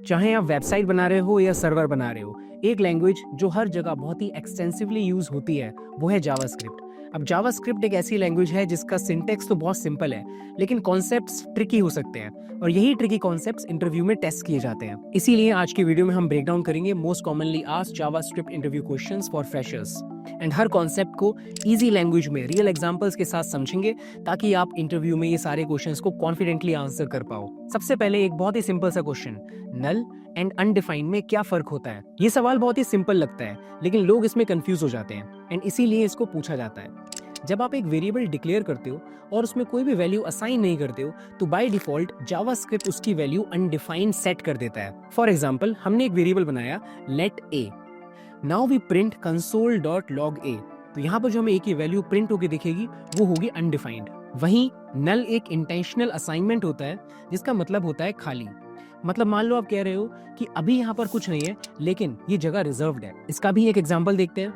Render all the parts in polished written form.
चाहे आप वेबसाइट बना रहे हो या सर्वर बना रहे हो, एक लैंग्वेज जो हर जगह बहुत ही एक्सटेंसिवली यूज होती है वो है जावास्क्रिप्ट। अब जावास्क्रिप्ट एक ऐसी लैंग्वेज है जिसका सिंटेक्स तो बहुत सिंपल है, लेकिन कॉन्सेप्ट्स ट्रिकी हो सकते हैं और यही ट्रिकी कॉन्सेप्ट्स इंटरव्यू में टेस्ट किए जाते हैं। इसीलिए आज की वीडियो में हम ब्रेक डाउन करेंगे most commonly asked JavaScript interview questions for freshers and her concept को इजी लैंग्वेज में रियल एग्जांपल्स के साथ समझेंगे ताकि आप इंटरव्यू में ये सारे क्वेश्चंस को कॉन्फिडेंटली आंसर कर पाओ। सबसे पहले एक बहुत ही सिंपल सा क्वेश्चन, नल एंड अनडिफाइंड में क्या फर्क होता है? ये सवाल बहुत ही सिंपल लगता है, लेकिन लोग इसमें कंफ्यूज हो जाते हैं एंड इसीलिए इसको पूछा जाता है। जब आप एक वेरिएबल डिक्लेयर करते हो और उसमें कोई भी वैल्यू असाइन नहीं करते हो तो बाय डिफॉल्ट जावास्क्रिप्ट उसकी वैल्यू अनडिफाइंड सेट कर देता है। फॉर एग्जांपल, हमने एक वेरिएबल बनाया let a, now we print console.log a, तो यहाँ पर जो हमें a की वैल्यू प्रिंट होकर दिखेगी वो होगी अनडिफाइंड। वहीं नल एक इंटेंशनल असाइनमेंट होता है जिसका मतलब होता है खाली। मतलब मान लो आप कह रहे हो कि अभी यहाँ पर कुछ नहीं है लेकिन ये जगह रिजर्व्ड है। इसका भी एक एग्जांपल देखते हैं,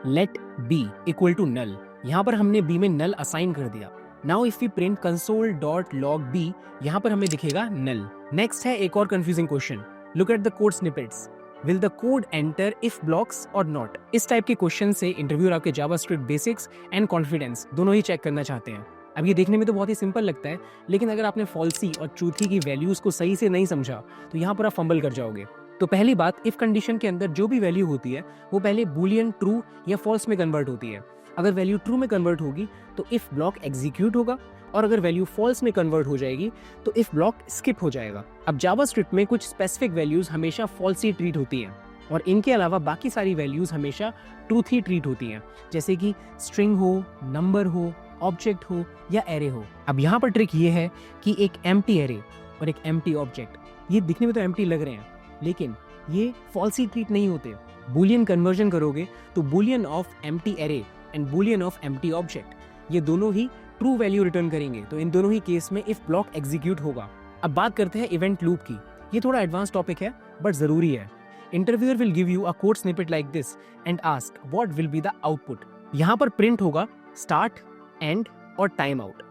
let b equal to null, यहाँ पर हमने b में नल असाइन कर दिया। Now if we print console.log b, यहाँ पर हमें दिखेगा नल। नेक्स्ट है एक और confusing question, look at the code snippets, will the code enter if blocks और नॉट? इस टाइप के क्वेश्चन से इंटरव्यूअर आपके जावास्क्रिप्ट बेसिक्स एंड कॉन्फिडेंस दोनों ही चेक करना चाहते हैं। अब ये देखने में तो बहुत ही सिंपल लगता है, लेकिन अगर आपने फॉल्सी और ट्रूथी की वैल्यूज को सही से नहीं समझा तो यहाँ पर आप फंबल कर जाओगे। तो पहली बात, इफ कंडीशन के अंदर जो भी वैल्यू होती है वो पहले बूलियन ट्रू या फॉल्स में कन्वर्ट होती है। अगर वैल्यू ट्रू में कन्वर्ट होगी तो इफ ब्लॉक एग्जीक्यूट होगा और अगर वैल्यू फॉल्स में कन्वर्ट हो जाएगी तो इफ ब्लॉक स्किप हो जाएगा। अब जावास्क्रिप्ट में कुछ स्पेसिफिक वैल्यूज हमेशा फॉल्स ही ट्रीट होती हैं और इनके अलावा बाकी सारी वैल्यूज हमेशा ट्रूथ ही ट्रीट होती हैं, जैसे कि स्ट्रिंग हो, नंबर हो, ऑब्जेक्ट हो या एरे हो। अब यहाँ पर ट्रिक ये है कि एक एम्प्टी एरे और एक एम्प्टी ऑब्जेक्ट, ये दिखने में तो एम्प्टी लग रहे हैं लेकिन ये फॉल्स ही ट्रीट नहीं होते। बूलियन कन्वर्जन करोगे तो Boolean of empty array and Boolean of empty object ये दोनों ही ट्रू वैल्यू रिटर्न करेंगे, तो इन दोनों ही केस में इफ ब्लॉक एग्जीक्यूट होगा। अब बात करते हैं इवेंट लूप की। ये थोड़ा एडवांस टॉपिक है बट जरूरी है। Interviewer will give you a code snippet like this and ask what will be the output. यहाँ पर प्रिंट होगा स्टार्ट, एंड और टाइम आउट।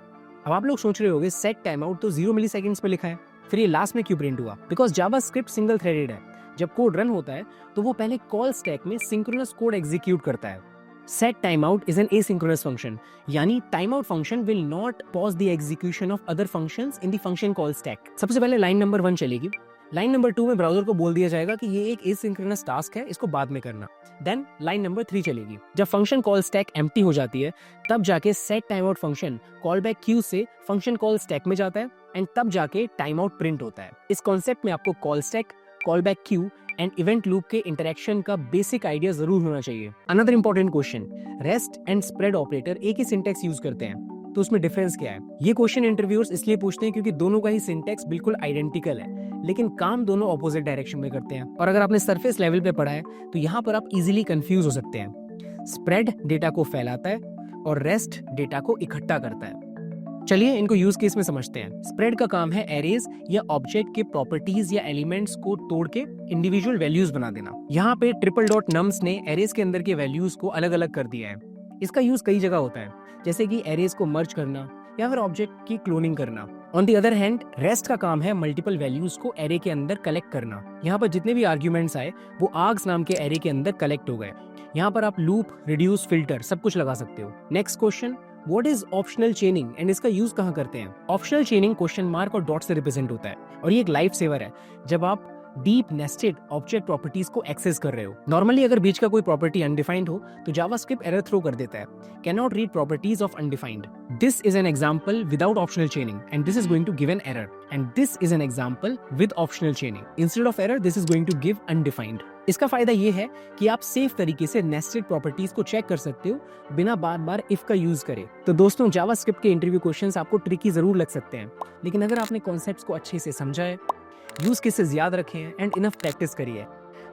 अब आप लोग सोच रहे होंगे सेट टाइम आउट तो 0 मिलीसेकंड्स पे लिखा है, फिर ये लास्ट में क्यों प्रिंट हुआ? बिकॉज जावास्क्रिप्ट सिंगल थ्रेडेड है। जब कोड रन होता है तो वो पहले कॉल स्टैक में सिंक्रोनस कोड एग्जीक्यूट करता है। Set time out is an asynchronous function, यानी time out function will not pause the execution of other functions in the function call stack. सबसे पहले लाइन नंबर 1 चलेगी, लाइन नंबर 2 में browser को बोल दिया जाएगा कि ये एक एसिंक्रोनस टास्क है, इसको बाद में करना। देन लाइन नंबर 3 चलेगी। जब फंक्शन कॉल स्टैक एम्प्टी हो जाती है तब जाके set time out function call back Q से फंक्शन कॉल स्टैक में जाता है एंड तब जाके टाइम आउट प्रिंट होता है। इस कॉन्सेप्ट में आपको call stack, call back Q and event loop के इंटरेक्शन का बेसिक आइडिया जरूर होना चाहिए। Another important question, rest and spread operator एक ही सिंटेक्स यूज करते हैं, तो उसमें डिफरेंस क्या है? ये क्वेश्चन इंटरव्यूअर्स इसलिए पूछते हैं क्योंकि दोनों का ही सिंटेक्स बिल्कुल आइडेंटिकल है, लेकिन काम दोनों ऑपोजिट डायरेक्शन में करते हैं। और अगर आपने सरफेस लेवल पे पढ़ा है तो यहाँ पर आप इजीली कंफ्यूज हो सकते हैं। स्प्रेड डेटा को फैलाता है और रेस्ट डेटा को इकट्ठा करता है। चलिए इनको यूज केस में समझते हैं। स्प्रेड का काम है एरेज या ऑब्जेक्ट के प्रॉपर्टीज या एलिमेंट्स को तोड़ के इंडिविजुअल वैल्यूज बना देना। यहाँ पे ट्रिपल डॉट नम्स ने एरेज के अंदर के वैल्यूज को अलग अलग कर दिया है। इसका यूज कई जगह होता है, जैसे कि एरेज को मर्ज करना या फिर ऑब्जेक्ट की क्लोनिंग करना। On the other hand, rest का काम है मल्टीपल वैल्यूज को एरे के अंदर कलेक्ट करना। यहाँ पर जितने भी आर्ग्यूमेंट्स आए वो आर्ग्स नाम के एरे के अंदर कलेक्ट हो गए। यहाँ पर आप लूप, रिड्यूस, फिल्टर सब कुछ लगा सकते हो। Next question, what is optional chaining and इसका यूज कहाँ करते हैं? ऑप्शनल चेनिंग क्वेश्चन मार्क और डॉट से रिप्रेजेंट होता है और ये एक लाइफ सेवर है जब आप डीप नेस्टेड ऑब्जेक्ट प्रॉपर्टीज को एक्सेस कर रहे हो। नॉर्मली अगर बीच का कोई प्रॉपर्टी अनडिफाइंड हो तो जावास्क्रिप्ट एरर थ्रो कर देता है, can not read properties of undefined. This is an example without optional chaining and this is going to give an error and this is an example with optional chaining. Instead of error this is going to give undefined. इसका फायदा ये है कि आप safe तरीके से nested properties को check कर सकते हो बिना बार बार इफ का यूज करे। तो दोस्तों, जावास्क्रिप्ट के इंटरव्यू क्वेश्चंस आपको ट्रिकी जरूर लग सकते हैं, लेकिन अगर आपने कॉन्सेप्ट्स को अच्छे से समझा है, यूज केसेस याद रखे हैं एंड इनफ प्रैक्टिस करी है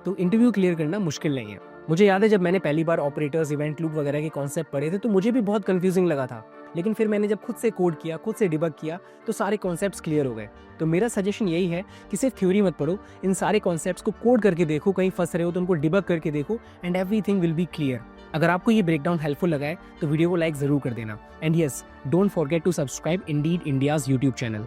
तो इंटरव्यू क्लियर करना मुश्किल नहीं है। मुझे याद है जब मैंने पहली बार ऑपरेटर्स, इवेंट लूप वगैरह के कॉन्सेप्ट पढ़े थे तो मुझे भी बहुत कंफ्यूजिंग लगा था, लेकिन फिर मैंने जब खुद से कोड किया, खुद से डिबग किया तो सारे कॉन्सेप्ट्स क्लियर हो गए। तो मेरा सजेशन यही है कि सिर्फ थ्योरी मत पढ़ो, इन सारे कॉन्सेप्ट्स को कोड करके देखो, कहीं फंस रहे हो तो उनको डिबग करके देखो and everything will be clear. अगर आपको ये ब्रेकडाउन हेल्पफुल लगा है तो वीडियो को लाइक जरूर कर देना and yes, don't forget to subscribe indeed India's YouTube channel.